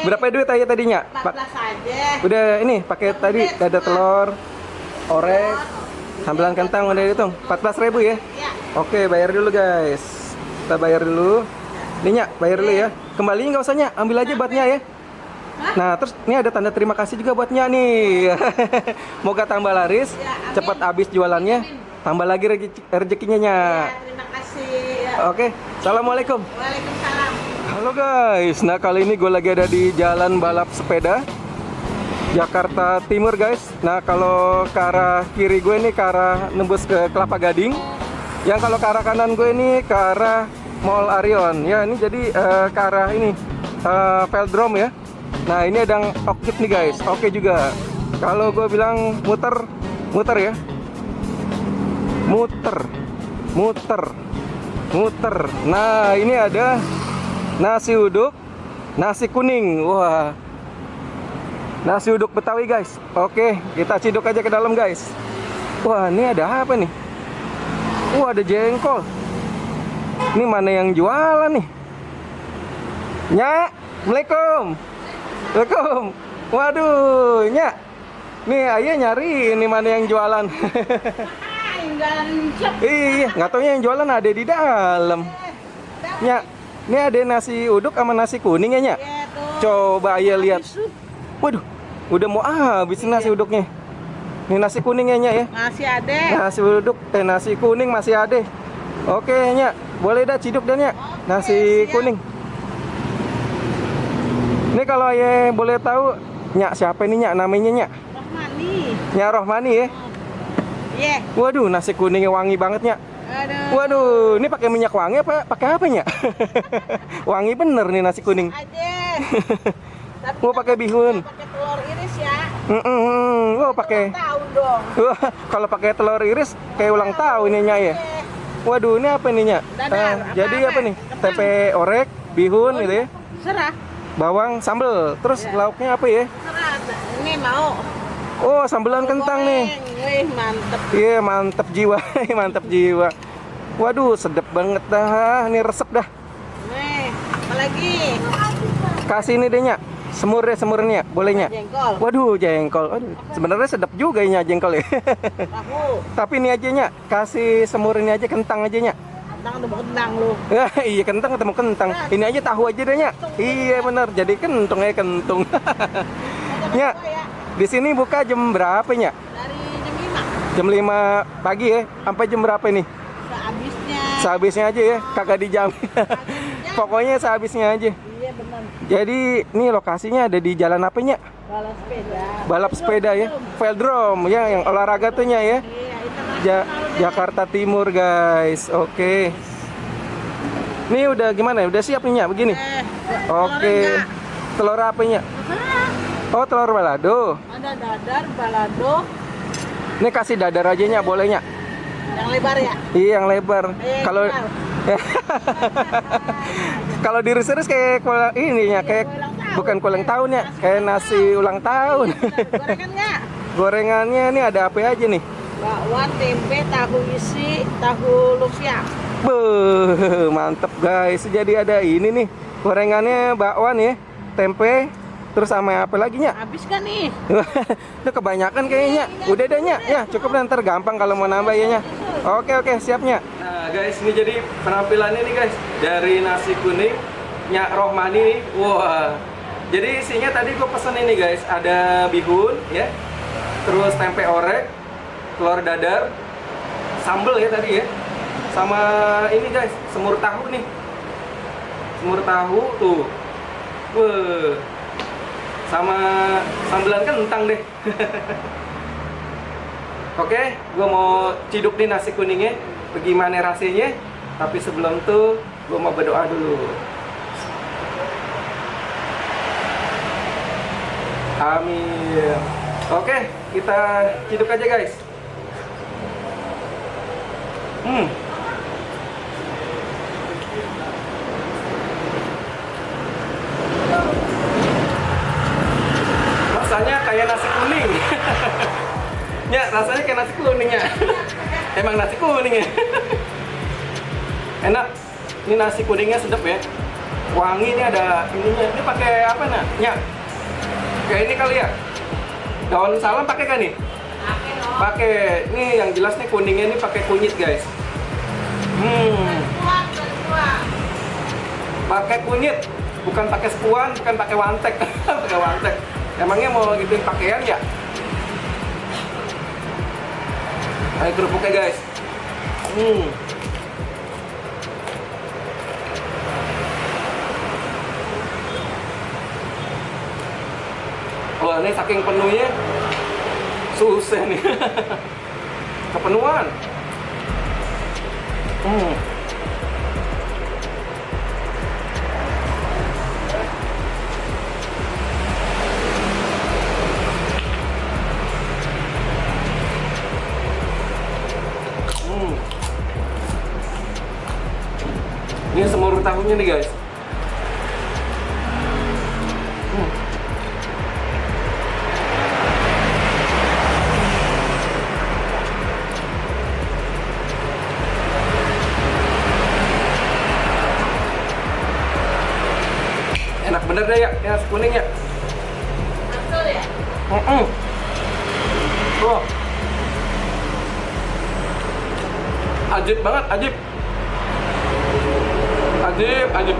Berapa duit aja tadinya? 14 aja. Udah ini pakai tadi dada telur, orek, sambilan kentang udah hitung. 14.000 ya? Ya. Oke, bayar dulu guys. Kita bayar dulu. Nih Nyak, bayar dulu ya. Kembaliin nggak usah Nyak, ambil aja buatnya ya. Nah, terus ini ada tanda terima kasih juga buat Nyak nih. Moga tambah laris, cepat habis jualannya, tambah lagi rezekinya Nyak. Ya, terima kasih. Ya. Oke, assalamualaikum. Waalaikumsalam. Halo guys, nah kali ini gue lagi ada di jalan balap sepeda Jakarta Timur guys. Nah kalau ke arah kiri gue ini ke arah nembus ke Kelapa Gading. Yang kalau ke arah kanan gue ini ke arah Mall Arion. Ya ini jadi ke arah ini Velodrome ya. Nah ini ada Okip nih guys, oke juga. Kalau gue bilang muter, muter ya. Muter, muter, muter. Nah ini ada nasi uduk, nasi kuning. Wah, nasi uduk Betawi guys. Oke, kita ciduk aja ke dalam guys. Wah, ini ada apa nih? Wah, ada jengkol. Ini mana yang jualan nih? Nyak, Assalamualaikum. Assalamualaikum. Waduh, Nyak. Nih ayah nyari ini mana yang jualan. Iya, nggak taunya yang jualan ada di dalam. Nyak, ini ada nasi uduk sama nasi kuning ya Nyak? Ya, tuh. Coba ayah lihat. Waduh, udah mau habis nasi uduknya. Ini nasi kuningnya Nyak ya? Masih ada. Nasi uduk, nasi kuning masih ada. Oke Nyak, boleh dah ciduk dah Nyak. Nasi siap. kuning. Ini kalau ayah boleh tahu Nyak siapa ini Nyak namanya Nyak? Rohmani. Nyak Rohmani ya? Iya. Waduh, nasi kuningnya wangi banget Nyak. Aduh. Waduh, ini pakai minyak wangi apa pakai apa Nyak? Wangi bener nih nasi kuning. Aja. Tapi Mau pakai bihun. pakai telur iris ya. Wah, pakai. Tahun dong. Wah, kalau pakai telur iris kayak ulang tahun ini Nyak ya. Waduh, ini apa nih Nyak? Dadar, Jadi apa? apa nih? Tempe orek, bihun gitu ya. Serah. Bawang, sambel. Terus lauknya apa ya? Serah. Ini mau. Oh, sambelan kentang nih. Wih, mantep. Iya, mantep jiwa. Mantep jiwa. Waduh, sedap banget dah. Ini resep dah. Nih, apalagi? Kasih ini deh Nyak. Semurnya, boleh Nyak? Jengkol. Waduh, jengkol. Waduh, sebenarnya sedap juga ya jengkol ya. Tahu. Tapi ini aja Nyak, kasih semur ini aja, kentang aja Nyak. Kentang udah kentang lu. Iya, kentang ketemu kentang. Ini aja tahu aja deh Nyak. Iya bener, jadi kentung ya kentung. Nyak, Ya, di sini buka jam berapa Nyak? dari jam 5. Jam 5 pagi ya? Sampai jam berapa nih? Sehabisnya. Sehabisnya aja ya, kagak dijam. Pokoknya sehabisnya aja. Iya benar. Jadi ini lokasinya ada di jalan apa Nyak? Balap sepeda. Balap sepeda ya, Velodrome ya, yang olahraga tuh Nyak ya. Iya, itu Jakarta Timur guys. Oke. Ini udah gimana? Udah siap nih Nyak begini? Oke. Telur apa Nyak? Oh, telur balado. Ada dadar, balado, Ini kasih dadar aja Nyak, boleh Nyak? yang lebar ya. Iya, yang lebar. Kalau lebar. kalau diiris-iris kayak ini Nyak, kayak bukan kue ulang tahun ya, kayak nasi ulang tahun. Gorengan nggak? Gorengannya ini ada apa aja nih? Bakwan, tempe, tahu isi, tahu lumpia. Beuh, mantep guys. Jadi ada ini nih, gorengannya bakwan ya, tempe, terus sama apa lagi Nyak? Habis kan nih? Itu kebanyakan kayaknya. Udah deh Nyak, ya cukup deh, ntar gampang kalau mau nambah ya Nyak. Oke, siapnya. Nah guys, ini jadi penampilannya nih guys, dari nasi kuning Nyak Rohmani nih. Wah, jadi isinya tadi gue pesen ini guys, ada bihun ya, terus tempe orek, telur dadar, sambel ya tadi ya, sama ini guys, semur tahu nih, semur tahu tuh. Wah, sama sambelan kentang deh. Oke, gue mau ciduk nih nasi kuningnya, bagaimana rasanya. Tapi sebelum itu, gue mau berdoa dulu. Amin. Oke, kita ciduk aja guys. Rasanya kayak nasi kuning. Ya, rasanya kayak nasi kuning ya. Emang nasi kuning ya. Enak. Ini nasi kuningnya sedap ya. wangi, ini ada ininya. Ini pakai apa nak? Nya? Kayak ini kali ya? Daun salam pakai kan nih? Pakai dong. Pakai. Ini yang jelas nih kuningnya ini pakai kunyit guys. Kuat, kuat. Pakai kunyit, bukan pakai sepuan, bukan pakai wantek. Pakai wantek. Emangnya mau gituin pakaian ya? Ayo kerupuknya guys. Wah, ini saking penuhnya susah nih. Kepenuhan. Ini semur tahunya nih guys. Enak bener deh ya, nasi kuning ya. Betul ya? Wah. Ajib banget, ajib. Ajib.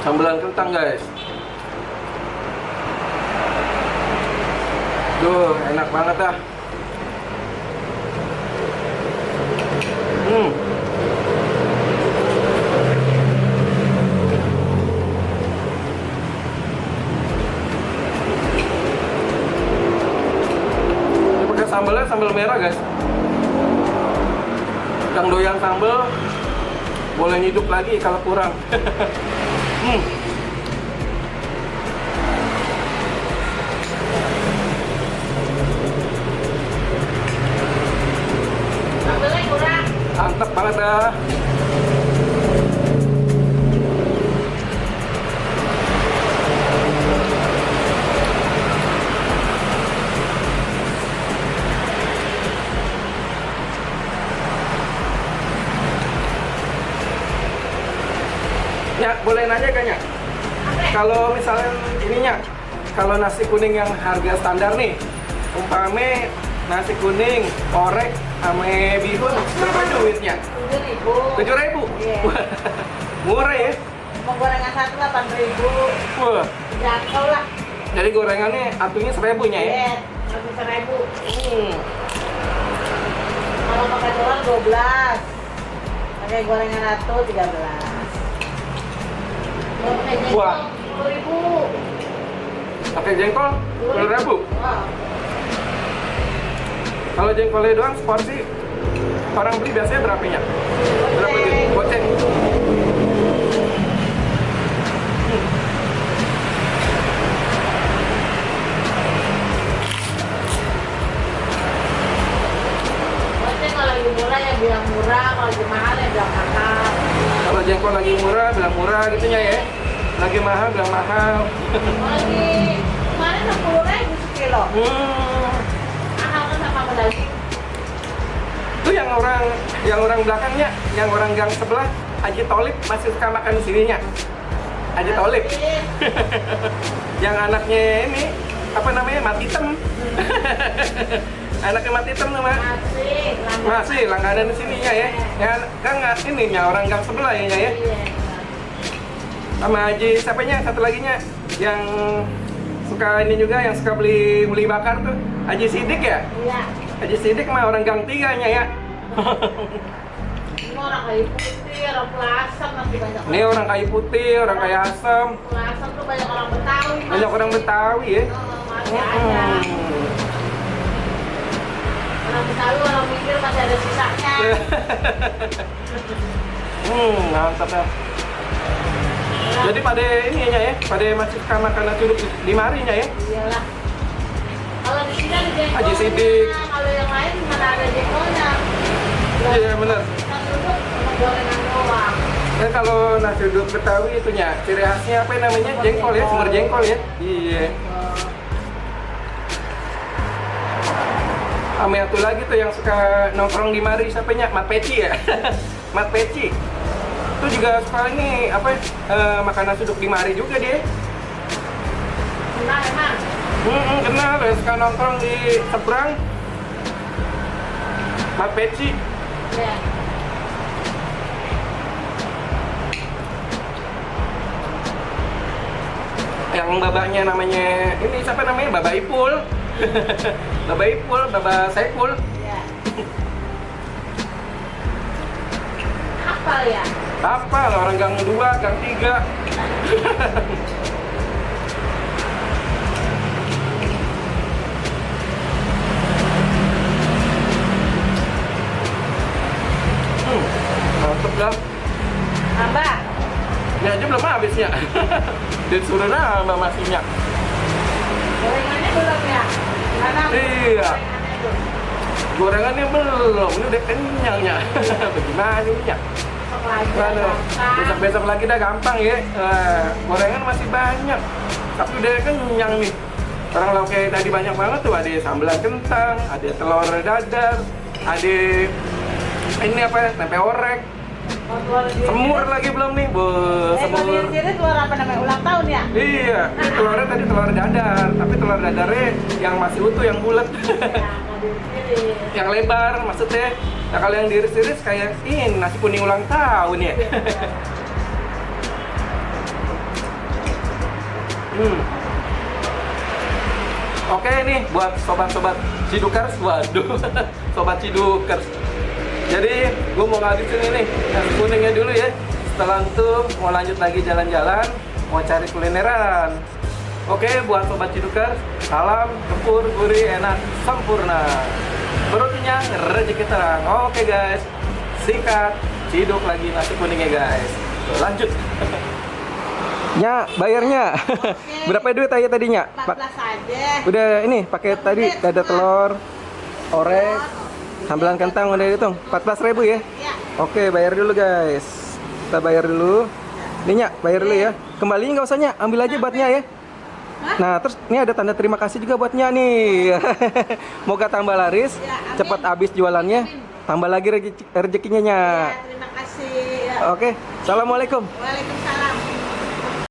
Sambelan kentang guys. Duh, enak banget dah. Ini pakai sambelnya sambal merah guys. Yang doyan sambel boleh hidup lagi kalau kurang. Sambelnya kurang. Mantap banget dah. Ya, boleh nanya kayaknya. Kalau misalnya ininya, kalau nasi kuning yang harga standar nih, umpame nasi kuning, orek, sama bihun, berapa duitnya? 7.000. 7.000? Iya. Murah ya? Mau gorengan satu 8.000. Wah, Jangkau lah. jadi gorengannya atunya 1.000-nya ya? Iya, 1.000. Kalau pakai telur 12. Pakai gorengan ratu 13. Kalau pakai jengkol Wah. 10.000. Pakai jengkol 10.000. Wow. Kalau jengkolnya doang seporsi orang beli biasanya berapanya? Berapa gitu? Goceng. Goceng kalau lagi murah ya bilang murah, kalau lagi mahal ya bilang mahal. Kalau jengkol lagi murah, bilang murah gitu ya. Lagi mahal, bilang mahal. Kalau lagi kemarin 60.000 sekilo. Mahal kan sama daging. Itu yang orang belakangnya, yang orang gang sebelah, Haji Tolip masih suka makan di sininya. Haji Tolip. Yang anaknya ini apa namanya? Matitem. Anaknya Matitem nama. Masih langganan di sininya ya. Yang kan ini nya orang gang sebelah ya. Iya. Sama Haji siapanya satu laginya yang suka ini juga, yang suka beli bakar tuh, Haji Sidik ya. Iya. Haji Sidik mah orang gang 3-nya ya. Ini orang kayu putih, orang Pelasem masih banyak. Ini orang kayu putih, orang kayu asam. Pelasem tuh banyak orang Betawi. Mas. Banyak orang Betawi ya. Masih ada. Orang Betawi, orang mikir masih ada sisanya. Mantap ya. Jadi pada ininya ya, pada masih suka makan nasi uduk di marinya ya. Iyalah. Kalau di sini ada jengkolnya. Haji Sidik. Kalau yang lain mana ada jengkolnya. Iya benar. Nasi uduk cuma gorengan doang. Ya kalau nasi uduk Betawi itu nya ciri khasnya apa namanya? Jengkol ya, sumber jengkol ya. Iya. Ame satu lagi tuh yang suka nongkrong di mari siapa nya? Mat Peci ya. Mat Peci. Itu juga suka ini apa makan nasi uduk di mari juga dia. Kenal emang. Kenal ya, suka nongkrong di seberang. Mat Peci. Ya. Yang babanya namanya ini siapa namanya? Baba Ipul. Baba Ipul, Baba Saipul. Ya. Hafal ya? Apa lah orang gang 2, gang 3. Mantep dah. Nambah. Ini aja belum habisnya. Disuruh nambah masihnya. Gorengannya belum ya? Mana? Iya. Gorengannya belum. Gorengannya belum, ini udah kenyangnya. Bagaimana ini ya? Besok lagi. Mana? gampang. Besok-besok lagi dah gampang ya. Gorengan masih banyak, tapi udah kenyang nih. Orang lauk kayak tadi banyak banget tuh, ada sambelan kentang, ada telur dadar, ada ini apa? Tempe orek, Mau telur diri. semur lagi belum nih, bu, Telur semur. diri telur apa namanya? Ulang tahun ya? Iya, ini telurnya tadi telur dadar, tapi telur dadarnya yang masih utuh, yang bulat, Ya, mau diri. yang lebar maksudnya. Nah kalau yang diiris-iris kayak ini nasi kuning ulang tahun ya. Oke nih buat sobat-sobat Cidukers, waduh, sobat Cidukers. Jadi gue mau ngabisin ini nasi kuningnya dulu ya. Setelah itu mau lanjut lagi jalan-jalan, mau cari kulineran. Oke buat sobat Cidukers, salam gempur, gurih, enak, sempurna. Perutnya rezeki terang. Oke guys, singkat, ciduk lagi nasi kuningnya guys. Lanjut. Ya, bayarnya. Oke. Berapa duit aja tadinya? 14 aja. Udah ini pakai tadi dada telur, orek, sambelan kentang udah hitung. 14.000 ya. Ya. Oke, bayar dulu guys. Kita bayar dulu. Ini Nyak, bayar dulu ya. Kembaliin nggak usah Nyak, ambil aja buatnya ya. Hah? Nah, terus ini ada tanda terima kasih juga buatnya nih. Moga tambah laris, Ya, amin. cepat habis jualannya, tambah lagi rezekinya Nyak. Ya, terima kasih. Ya. Oke, assalamualaikum. Waalaikumsalam.